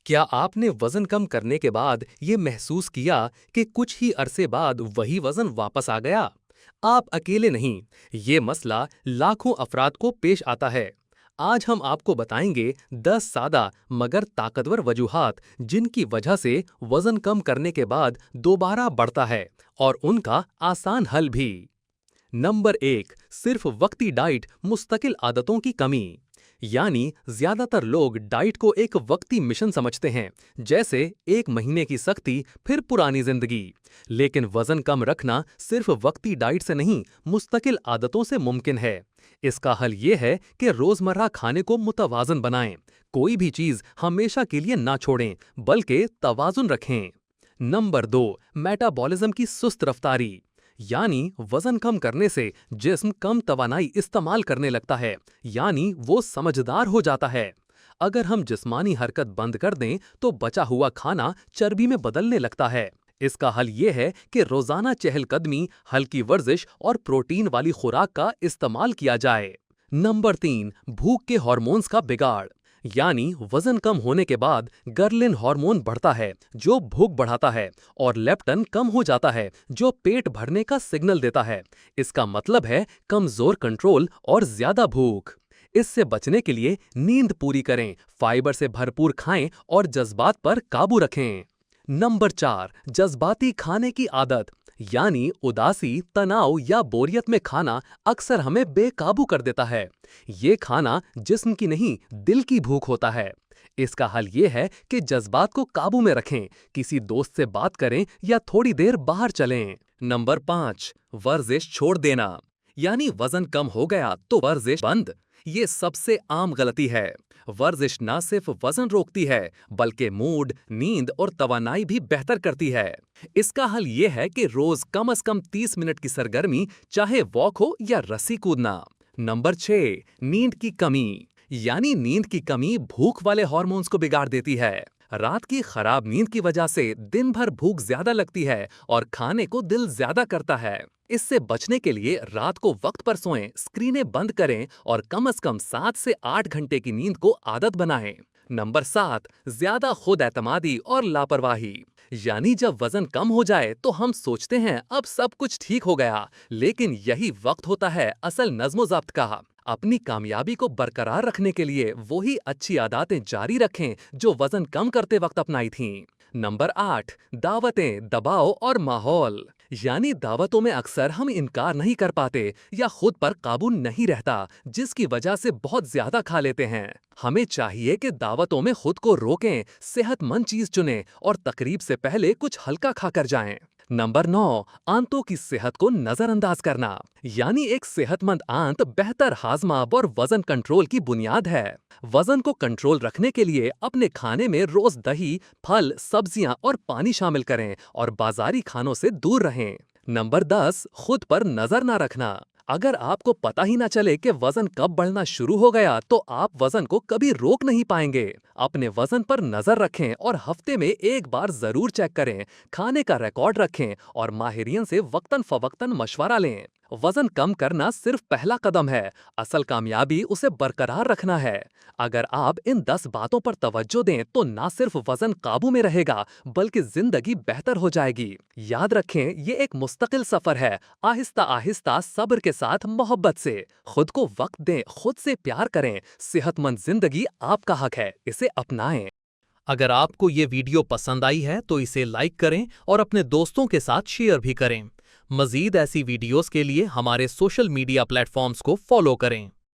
کیا آپ نے وزن کم کرنے کے بعد یہ محسوس کیا کہ کچھ ہی عرصے بعد وہی وزن واپس آ گیا؟ آپ اکیلے نہیں، یہ مسئلہ لاکھوں افراد کو پیش آتا ہے۔ آج ہم آپ کو بتائیں گے 10 سادہ مگر طاقتور وجوہات جن کی وجہ سے وزن کم کرنے کے بعد دوبارہ بڑھتا ہے، اور ان کا آسان حل بھی۔ نمبر 1، صرف وقتی ڈائٹ مستقل عادتوں کی کمی۔ یعنی زیادہ تر لوگ ڈائٹ کو ایک وقتی مشن سمجھتے ہیں، جیسے 1 مہینے کی سختی پھر پرانی زندگی۔ لیکن وزن کم رکھنا صرف وقتی ڈائٹ سے نہیں، مستقل عادتوں سے ممکن ہے۔ اس کا حل یہ ہے کہ روزمرہ کھانے کو متوازن بنائیں۔ کوئی بھی چیز ہمیشہ کے لیے نہ چھوڑیں، بلکہ توازن رکھیں۔ نمبر 2، میٹابولزم کی سست رفتاری۔ یعنی وزن کم کرنے سے جسم کم توانائی استعمال کرنے لگتا ہے، یعنی وہ سمجھدار ہو جاتا ہے۔ اگر ہم جسمانی حرکت بند کر دیں تو بچا ہوا کھانا چربی میں بدلنے لگتا ہے۔ اس کا حل یہ ہے کہ روزانہ چہل قدمی، ہلکی ورزش اور پروٹین والی خوراک کا استعمال کیا جائے۔ نمبر 3، بھوک کے ہارمونز کا بگاڑ۔ یعنی وزن کم ہونے کے بعد گرلن ہارمون بڑھتا ہے جو بھوک بڑھاتا ہے، اور لیپٹن کم ہو جاتا ہے جو پیٹ بھرنے کا سگنل دیتا ہے۔ اس کا مطلب ہے کمزور کنٹرول اور زیادہ بھوک۔ اس سے بچنے کے لیے نیند پوری کریں، فائبر سے بھرپور کھائیں اور جذبات پر قابو رکھیں۔ نمبر 4، جذباتی کھانے کی عادت۔ یعنی اداسی، تناؤ یا بوریت میں کھانا اکثر ہمیں بے قابو کر دیتا ہے۔ یہ کھانا جسم کی نہیں، دل کی بھوک ہوتا ہے۔ اس کا حل یہ ہے کہ جذبات کو قابو میں رکھیں، کسی دوست سے بات کریں یا تھوڑی دیر باہر چلیں۔ نمبر 5، ورزش چھوڑ دینا۔ یعنی وزن کم ہو گیا تو ورزش بند۔ یہ سب سے عام غلطی ہے۔ ورزش نہ صرف وزن روکتی ہے بلکہ موڈ، نیند اور توانائی بھی بہتر کرتی ہے۔ اس کا حل یہ ہے کہ روز کم از کم 30 منٹ کی سرگرمی، چاہے واک ہو یا رسی کودنا۔ نمبر 6، نیند کی کمی۔ یعنی نیند کی کمی بھوک والے ہارمونز کو بگاڑ دیتی ہے۔ رات کی خراب نیند کی وجہ سے دن بھر بھوک زیادہ لگتی ہے اور کھانے کو دل زیادہ کرتا ہے۔ اس سے بچنے کے لیے رات کو وقت پر سوئیں، اسکرینیں بند کریں اور کم از کم 7 سے 8 گھنٹے کی نیند کو عادت بنائیں۔ نمبر 7، زیادہ خود اعتمادی اور لاپرواہی۔ یعنی جب وزن کم ہو جائے تو ہم سوچتے ہیں اب سب کچھ ٹھیک ہو گیا، لیکن یہی وقت ہوتا ہے اصل نظم و ضبط کا۔ اپنی کامیابی کو برقرار رکھنے کے لیے وہی اچھی عاداتیں جاری رکھیں جو وزن کم کرتے وقت اپنائی تھیں۔ نمبر 8، دعوتیں، دباؤ اور ماحول۔ یعنی دعوتوں میں اکثر ہم انکار نہیں کر پاتے یا خود پر قابو نہیں رہتا، جس کی وجہ سے بہت زیادہ کھا لیتے ہیں۔ ہمیں چاہیے کہ دعوتوں میں خود کو روکیں، صحت مند چیز چنیں اور تقریب سے پہلے کچھ ہلکا کھا کر جائیں۔ نمبر 9، آنتوں کی صحت کو نظر انداز کرنا۔ یعنی ایک صحت مند آنت بہتر ہاضمہ اور وزن کنٹرول کی بنیاد ہے۔ وزن کو کنٹرول رکھنے کے لیے اپنے کھانے میں روز دہی، پھل، سبزیاں اور پانی شامل کریں اور بازاری کھانوں سے دور رہیں۔ نمبر 10، خود پر نظر نہ رکھنا۔ اگر آپ کو پتہ ہی نہ چلے کہ وزن کب بڑھنا شروع ہو گیا تو آپ وزن کو کبھی روک نہیں پائیں گے۔ اپنے وزن پر نظر رکھیں اور ہفتے میں ایک بار ضرور چیک کریں۔ کھانے کا ریکارڈ رکھیں اور ماہرین سے وقتاً فوقتاً مشورہ لیں۔ وزن کم کرنا صرف پہلا قدم ہے، اصل کامیابی اسے برقرار رکھنا ہے۔ اگر آپ ان 10 باتوں پر توجہ دیں تو نہ صرف وزن قابو میں رہے گا بلکہ زندگی بہتر ہو جائے گی۔ یاد رکھیں، یہ ایک مستقل سفر ہے، آہستہ آہستہ، صبر کے ساتھ، محبت سے۔ خود کو وقت دیں، خود سے پیار کریں۔ صحت مند زندگی آپ کا حق ہے، اسے اپنائیں۔ اگر آپ کو یہ ویڈیو پسند آئی ہے تو اسے لائک کریں اور اپنے دوستوں کے ساتھ شیئر بھی کریں۔ مزید ایسی ویڈیوز کے لیے ہمارے سوشل میڈیا پلیٹ فارمز کو فالو کریں۔